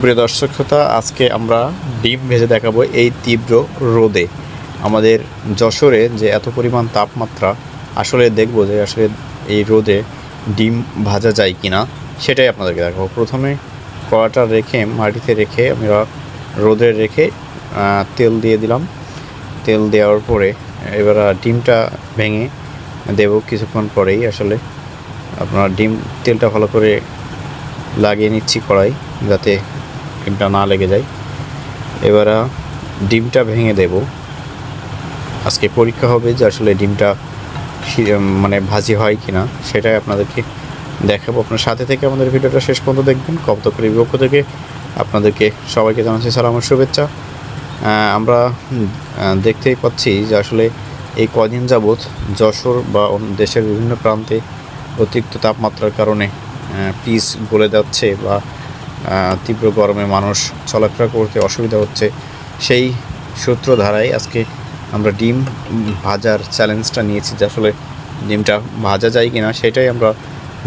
প্রিয় দর্শক শ্রোতা, আজকে আমরা ডিম ভেজে দেখাবো এই তীব্র রোদে। আমাদের যশোরে যে এত পরিমাণ তাপমাত্রা, আসলে দেখবো যে আসলে এই রোদে ডিম ভাজা যায় কি না সেটাই আপনাদেরকে দেখাবো। প্রথমে কড়াটা রেখে মাটিতে রেখে আমরা রোদে রেখে তেল দিয়ে দিলাম। তেল দেওয়ার পরে এবার ডিমটা ভেঙে দেব কিছুক্ষণ পরেই। আসলে আপনার তেলটা ভালো করে লাগিয়ে নিচ্ছি কড়াই, যাতে ডিমটা না লেগে যায়। এবার ডিমটা ভেঙে দেব। আজকে পরীক্ষা হবে যে আসলে ডিমটা ভাজি হয় কি না, সেটাই আপনাদেরকে দেখাবো। আপনার সাথে থেকে আমাদের ভিডিওটা শেষ পর্যন্ত দেখবেন। কপ্তকরীর পক্ষ থেকে আপনাদেরকে সবাইকে জানাচ্ছি সালাম ও শুভেচ্ছা। আমরা দেখতেই পাচ্ছি যে আসলে এই কদিন যাবৎ যশোর বা দেশের বিভিন্ন প্রান্তে অতিরিক্ত তাপমাত্রার কারণে পিচ গলে যাচ্ছে বা তীব্র গরমে মানুষ চলাফেরা করতে অসুবিধা হচ্ছে। সেই সূত্রধারায় আজকে আমরা ডিম ভাজার চ্যালেঞ্জটা নিয়েছি যে আসলে ডিমটা ভাজা যায় কি না সেটাই আমরা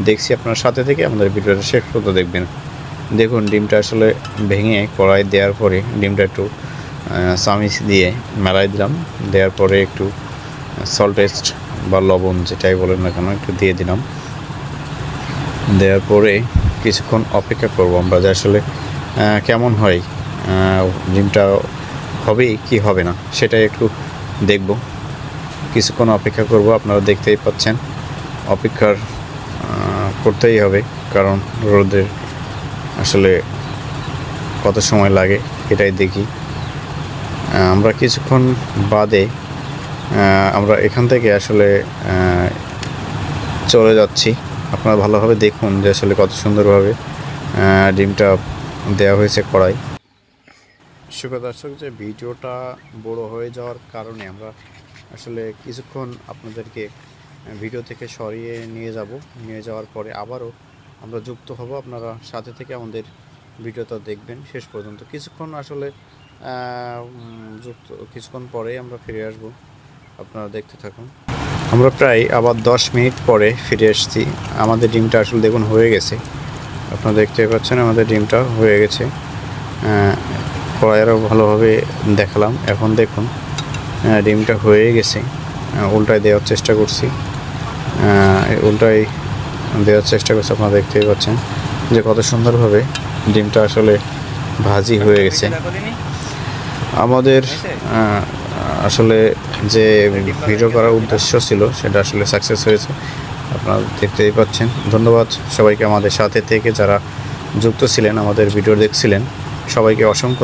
দেখছি। আপনার সাথে থেকে আমাদের ভিডিওটা শেষ পর্যন্ত দেখবেন। দেখুন, ডিমটা আসলে ভেঙে কড়াই দেওয়ার পরে ডিমটা একটু চামিচ দিয়ে মেলাই দিলাম। দেওয়ার পরে একটু সল্ট টেস্ট বা লবণ যেটাই বলেন না কেন একটু দিয়ে দিলাম। দেওয়ার পরে কিছুক্ষণ অপেক্ষা করব আমরা যে আসলে কেমন হয়, ডিমটা হবে কি হবে না সেটাই একটু দেখব। কিছুক্ষণ অপেক্ষা করব। আপনারা দেখতেই পাচ্ছেন অপেক্ষার করতেই হবে, কারণ রোদের আসলে কত সময় লাগে এটাই দেখি। আমরা কিছুক্ষণ বাদে আমরা এখান থেকে আসলে চলে যাচ্ছি। আপনারা ভালোভাবে দেখুন যে আসলে কত সুন্দরভাবে ডিমটা দেওয়া হয়েছে কড়াই। সুপ্রিয় দর্শক, যে ভিডিওটা বড় হয়ে যাওয়ার কারণে আমরা আসলে কিছুক্ষণ আপনাদেরকে ভিডিও থেকে সরিয়ে নিয়ে যাওয়ার পরে আবারও আমরা যুক্ত হব। আপনারা সাথে থেকে আমাদের ভিডিওটা দেখবেন শেষ পর্যন্ত। কিছুক্ষণ পরেই আমরা ফিরে আসব, আপনারা দেখতে থাকুন। আমরা প্রায় আবার 10 মিনিট পরে ফিরে এসেছি। আমাদের ডিমটা আসলে দেখুন হয়ে গেছে। আপনারা দেখতে পাচ্ছেন আমাদের ডিমটা হয়ে গেছে। কড়াইয়েরও ভালোভাবে দেখালাম। এখন দেখুন ডিমটা হয়ে গেছে। উল্টায় দেওয়ার চেষ্টা করছি, আপনারা দেখতেই পাচ্ছেন যে কত সুন্দরভাবে ডিমটা আসলে ভাজি হয়ে গেছে। আমাদের আসলে যে ভিডিও করার উদ্দেশ্য ছিল সেটা আসলে সাকসেস হয়েছে, আপনারা দেখতেই পাচ্ছেন। ধন্যবাদ সবাইকে আমাদের সাথে থেকে যারা যুক্ত ছিলেন, আমাদের ভিডিও দেখছিলেন, সবাইকে অসংখ্য